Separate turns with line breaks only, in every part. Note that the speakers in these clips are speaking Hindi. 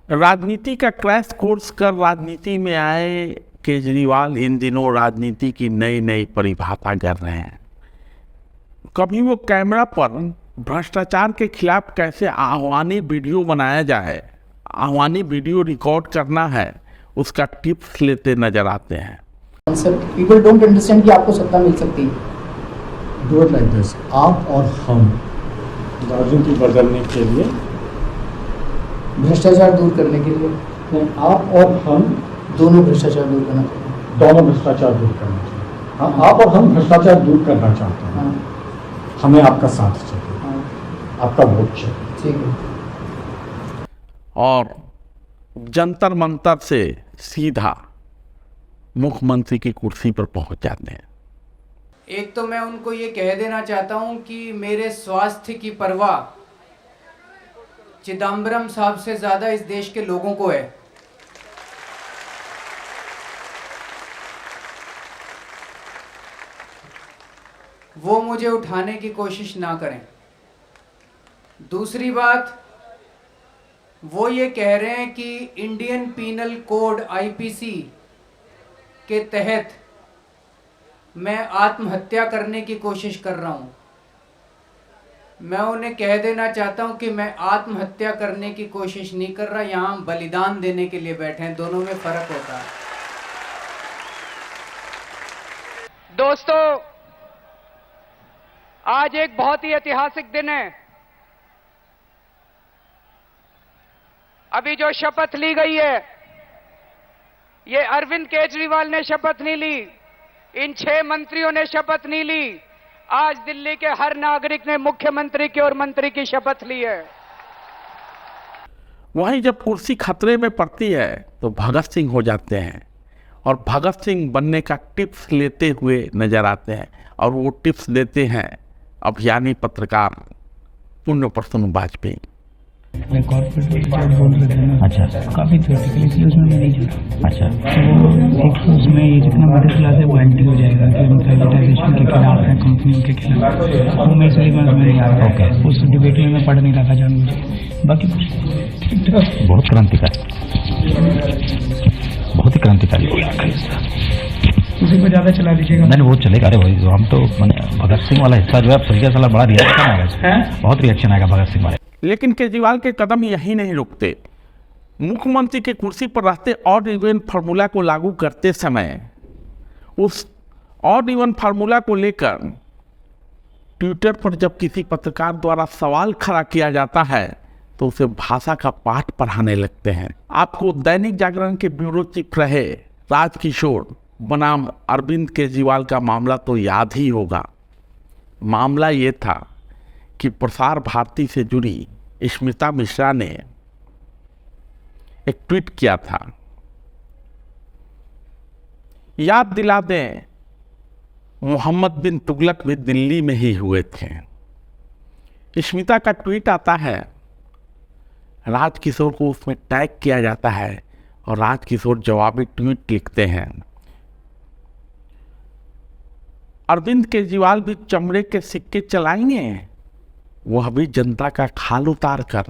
राजनीति का क्रैश कोर्स कर राजनीति में आए केजरीवाल इन दिनों राजनीति की नई नई परिभाषा कर रहे हैं। कभी वो कैमरा पर भ्रष्टाचार के खिलाफ कैसे आह्वानी वीडियो बनाया जाए, आह्वानी वीडियो रिकॉर्ड करना है, उसका टिप्स लेते नजर आते हैं।
पीपल डोंट अंडरस्टैंड कि आपको सत्ता मिल सकती है।
डू इट लाइक दिस, आप और हम राजनीति बदलने के लिए,
भ्रष्टाचार दूर करने के लिए
नहीं, आप और हम
दोनों भ्रष्टाचार दूर करना चाहते हैं।
दोनों भ्रष्टाचार दूर करना चाहिए। हाँ, आप और हम भ्रष्टाचार दूर करना चाहते हैं।
हाँ,
हमें आपका साथ चाहिए,
हाँ,
आपका वोट चाहिए।
ठीक है।
और जंतर मंतर से सीधा मुख्यमंत्री की कुर्सी पर पहुंच जाते हैं।
एक तो मैं उनको ये कह देना चाहता हूं कि मेरे स्वास्थ्य की परवाह चिदम्बरम साहब से ज्यादा इस देश के लोगों को है। वो मुझे उठाने की कोशिश ना करें। दूसरी बात, वो ये कह रहे हैं कि इंडियन पीनल कोड आईपीसी के तहत मैं आत्महत्या करने की कोशिश कर रहा हूं। मैं उन्हें कह देना चाहता हूं कि मैं आत्महत्या करने की कोशिश नहीं कर रहा, यहां हम बलिदान देने के लिए बैठे हैं। दोनों में फर्क होता है।
दोस्तों, आज एक बहुत ही ऐतिहासिक दिन है। अभी जो शपथ ली गई है, ये अरविंद केजरीवाल ने शपथ नहीं ली, इन 6 मंत्रियों ने शपथ नहीं ली। आज दिल्ली के हर नागरिक ने मुख्यमंत्री की और मंत्री की शपथ ली है।
वहीं जब कुर्सी खतरे में पड़ती है तो भगत सिंह हो जाते हैं और भगत सिंह बनने का टिप्स लेते हुए नजर आते हैं। और वो टिप्स देते हैं अभियानी पत्रकार पुण्य प्रसून वाजपेयी।
मैं कॉर्पोरेट जॉब बोल रहे थे ना। अच्छा, काफी थ्योरेटिकली इसलिए उसमें मैं नहीं जुड़ा। अच्छा, तो वो एक तो उसमें ये जितना मिडिल क्लास है वो एंटी हो जाएगा कि हम प्राइवेटाइजेशन के खिलाफ हैं, कंपनियों के खिलाफ। वो मैं इसलिए मैं नहीं आ रहा। ओके, उस डिबेट में मैं पढ़ नहीं रखा जानबूझ। बाकी कुछ ठीक ठाक।
बहुत क्रांतिकारी, बहुत ही क्रांतिकारी हो गया।
उसी को ज्यादा चला दीजिएगा।
नहीं, वो चलेगा। अरे भाई, हम तो भगत सिंह वाला हिस्सा जो है सही साला बड़ा रिएक्शन आएगा, बहुत रिएक्शन आएगा भगत सिंह वाले।
लेकिन केजरीवाल के कदम यही नहीं रुकते। मुख्यमंत्री के कुर्सी पर रहते ऑड इवन फार्मूला को लागू करते समय उस ऑड इवन फार्मूला को लेकर ट्विटर पर जब किसी पत्रकार द्वारा सवाल खड़ा किया जाता है तो उसे भाषा का पाठ पढ़ाने लगते हैं। आपको दैनिक जागरण के ब्यूरो चीफ रहे राजकिशोर बनाम अरविंद केजरीवाल का मामला तो याद ही होगा। मामला ये था कि प्रसार भारती से जुड़ी स्मिता मिश्रा ने एक ट्वीट किया था। याद दिला दें, मोहम्मद बिन तुगलक भी दिल्ली में ही हुए थे। स्मिता का ट्वीट आता है, राजकिशोर को उसमें टैग किया जाता है और राजकिशोर जवाबी ट्वीट लिखते हैं, अरविंद केजरीवाल भी चमड़े के सिक्के चलाएंगे, वह भी जनता का खाल उतार कर।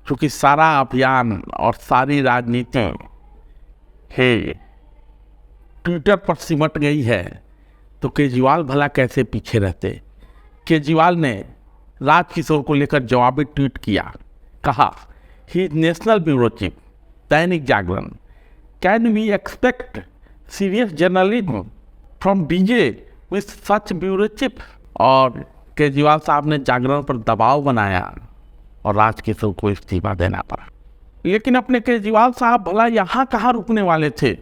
क्योंकि सारा अभियान और सारी राजनीति है ट्विटर पर सिमट गई है, तो केजरीवाल भला कैसे पीछे रहते। केजरीवाल ने राजकिशोर को लेकर जवाबी ट्वीट किया, कहा, he is national bureau chief, Dainik Jagran, can we expect serious journalism from DJ with such bureau chief. और केजरीवाल साहब ने जागरण पर दबाव बनाया और राजकिशोर को इस्तीफा देना पड़ा। लेकिन अपने केजरीवाल साहब भला यहाँ कहाँ रुकने वाले थे।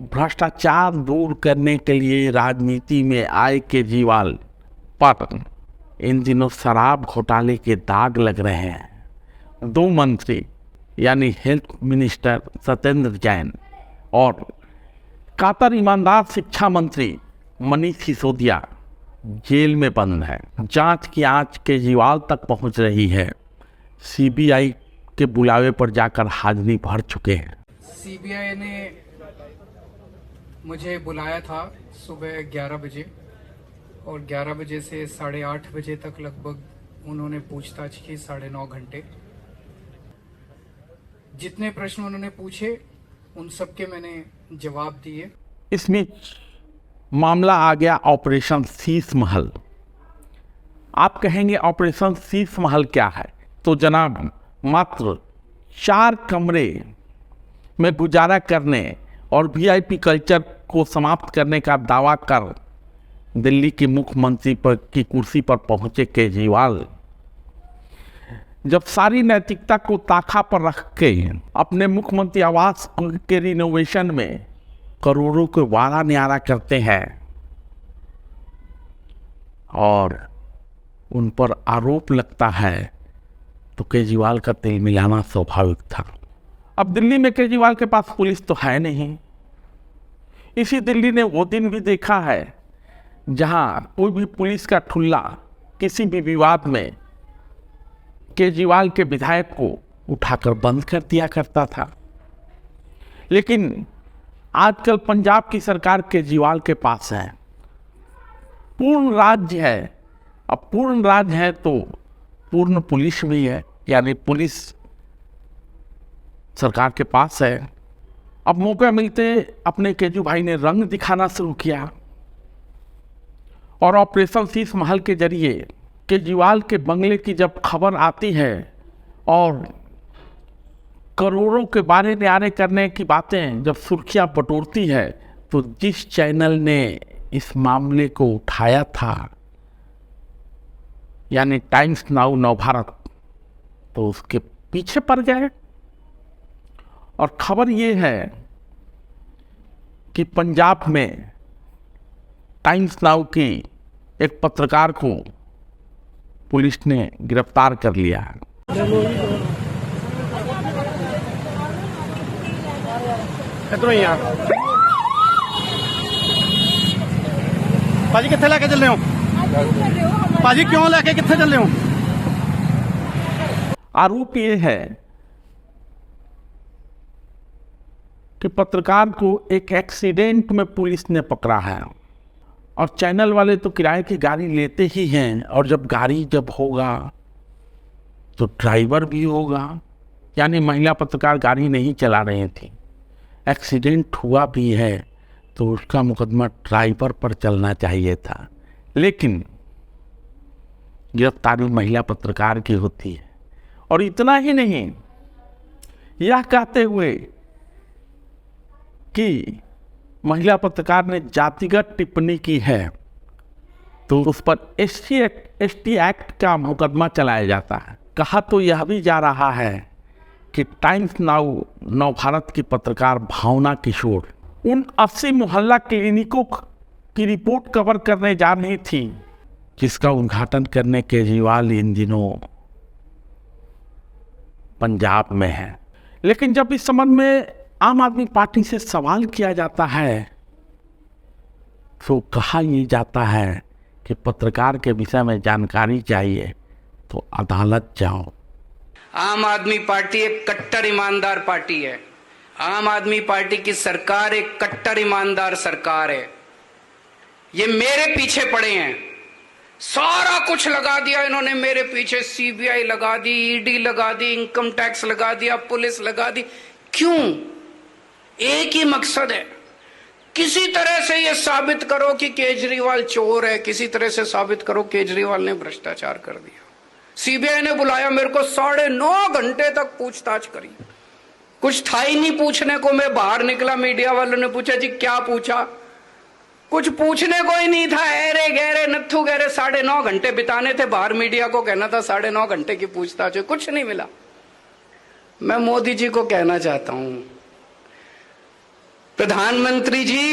भ्रष्टाचार दूर करने के लिए राजनीति में आए केजरीवाल पर इन दिनों शराब घोटाले के दाग लग रहे हैं। 2 मंत्री यानी हेल्थ मिनिस्टर सत्येंद्र जैन और कातर ईमानदार शिक्षा मंत्री मनीष सिसोदिया जेल में बंद है। जांच की आंच केजरीवाल तक पहुंच रही है। सीबीआई के बुलावे पर जाकर हाजिरी भर चुके हैं।
सीबीआई ने मुझे बुलाया था सुबह 11 बजे और 11 बजे से 8:30 बजे तक लगभग उन्होंने पूछताछ की 9.5 घंटे। जितने प्रश्न उन्होंने पूछे उन सब के मैंने जवाब दिए।
इसमें मामला आ गया ऑपरेशन शीश महल। आप कहेंगे ऑपरेशन शीश महल क्या है? तो जनाब, मात्र 4 कमरे में गुजारा करने और वीआईपी कल्चर को समाप्त करने का दावा कर दिल्ली के मुख्यमंत्री पर की कुर्सी पर पहुंचे केजरीवाल, जब सारी नैतिकता को ताखा पर रख के अपने मुख्यमंत्री आवास के रिनोवेशन में करोड़ों के वारा न्यारा करते हैं और उन पर आरोप लगता है, तो केजरीवाल का तिल मिलाना स्वाभाविक था। अब दिल्ली में केजरीवाल के पास पुलिस तो है नहीं। इसी दिल्ली ने वो दिन भी देखा है जहां कोई भी पुलिस का ठुल्ला किसी भी विवाद में केजरीवाल के विधायक को उठाकर बंद कर दिया करता था। लेकिन आजकल पंजाब की सरकार केजरीवाल के पास है, पूर्ण राज्य है। अब पूर्ण राज्य है तो पूर्ण पुलिस भी है, यानी पुलिस सरकार के पास है। अब मौका मिलते अपने केजू भाई ने रंग दिखाना शुरू किया और ऑपरेशन शीश महल के जरिए केजरीवाल के बंगले की जब खबर आती है और करोड़ों के बारे न्यारे करने की बातें जब सुर्खियां बटोरती है, तो जिस चैनल ने इस मामले को उठाया था, यानी टाइम्स नाउ नवभारत, तो उसके पीछे पड़ गए। और खबर ये है कि पंजाब में टाइम्स नाउ की एक पत्रकार को पुलिस ने गिरफ्तार कर लिया है।
ਭਾਜੀ ਕਿੱਥੇ ਲੈ ਕੇ ਚੱਲੇ ਹੋ? ਭਾਜੀ ਕਿਉਂ ਲੈ ਕੇ ਕਿੱਥੇ ਚੱਲੇ ਹੋ?
आरोप ये है कि पत्रकार को एक एक्सीडेंट में पुलिस ने पकड़ा है और चैनल वाले तो किराए की गाड़ी लेते ही हैं, और जब गाड़ी होगा तो ड्राइवर भी होगा, यानी महिला पत्रकार गाड़ी नहीं चला रही थी, एक्सीडेंट हुआ भी है तो उसका मुकदमा ड्राइवर पर चलना चाहिए था। लेकिन गिरफ्तारी महिला पत्रकार की होती है। और इतना ही नहीं, यह कहते हुए कि महिला पत्रकार ने जातिगत टिप्पणी की है तो उस पर एसटी एक्ट का मुकदमा चलाया जाता है। कहा तो यह भी जा रहा है कि टाइम्स नाउ नवभारत की पत्रकार भावना किशोर उन 80 मोहल्ला क्लिनिकों की रिपोर्ट कवर करने जा रही थी जिसका उद्घाटन करने केजरीवाल इन दिनों पंजाब में है। लेकिन जब इस संबंध में आम आदमी पार्टी से सवाल किया जाता है तो कहा यह जाता है कि पत्रकार के विषय में जानकारी चाहिए तो अदालत जाओ।
आम आदमी पार्टी एक कट्टर ईमानदार पार्टी है। आम आदमी पार्टी की सरकार एक कट्टर ईमानदार सरकार है। ये मेरे पीछे पड़े हैं, सारा कुछ लगा दिया इन्होंने मेरे पीछे, सीबीआई लगा दी, ईडी लगा दी, इनकम टैक्स लगा दिया, पुलिस लगा दी। क्यों? एक ही मकसद है, किसी तरह से ये साबित करो कि केजरीवाल चोर है, किसी तरह से साबित करो केजरीवाल ने भ्रष्टाचार कर दिया। सीबीआई ने बुलाया मेरे को, 9.5 घंटे तक पूछताछ करी, कुछ था ही नहीं पूछने को। मैं बाहर निकला, मीडिया वालों ने पूछा जी क्या पूछा, कुछ पूछने को ही नहीं था। ऐरे गहरे नत्थु गहरे 9.5 घंटे बिताने थे बाहर, मीडिया को कहना था 9.5 घंटे की पूछताछ, कुछ नहीं मिला। मैं मोदी जी को कहना चाहता हूं, प्रधानमंत्री जी,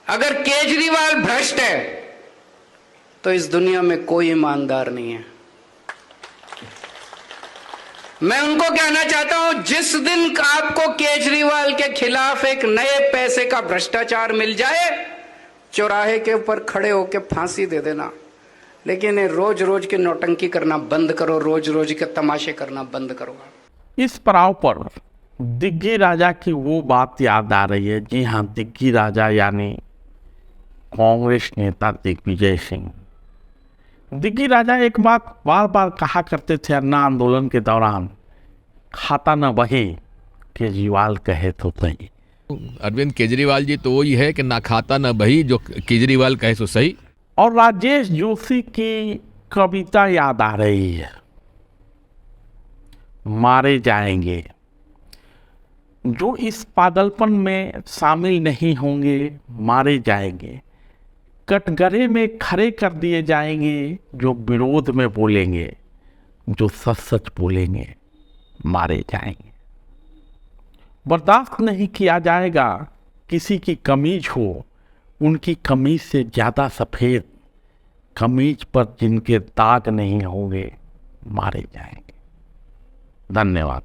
अगर केजरीवाल भ्रष्ट है तो इस दुनिया में कोई ईमानदार नहीं है। मैं उनको कहना चाहता हूं, जिस दिन आपको केजरीवाल के खिलाफ एक नए पैसे का भ्रष्टाचार मिल जाए, चौराहे के ऊपर खड़े होकर फांसी दे देना। लेकिन ये रोज रोज के नौटंकी करना बंद करो, रोज रोज के तमाशे करना बंद करो।
इस पड़ाव पर दिग्गी राजा की वो बात याद आ रही है। जी हाँ, दिग्गी राजा यानी कांग्रेस नेता दिग्विजय सिंह। दिग्गी राजा एक बात बार बार कहा करते थे अन्ना आंदोलन के दौरान खाता न बही, केजरीवाल कहे तो सही।
अरविंद केजरीवाल जी तो वही है कि ना खाता ना बही, जो केजरीवाल कहे सो सही।
और राजेश जोशी की कविता याद आ रही है, मारे जाएंगे। जो इस पागलपन में शामिल नहीं होंगे मारे जाएंगे। कटघरे में खड़े कर दिए जाएंगे जो विरोध में बोलेंगे, जो सच सच बोलेंगे मारे जाएंगे। बर्दाश्त नहीं किया जाएगा किसी की कमीज हो उनकी कमीज से ज़्यादा सफ़ेद, कमीज पर जिनके दाग नहीं होंगे मारे जाएंगे। धन्यवाद।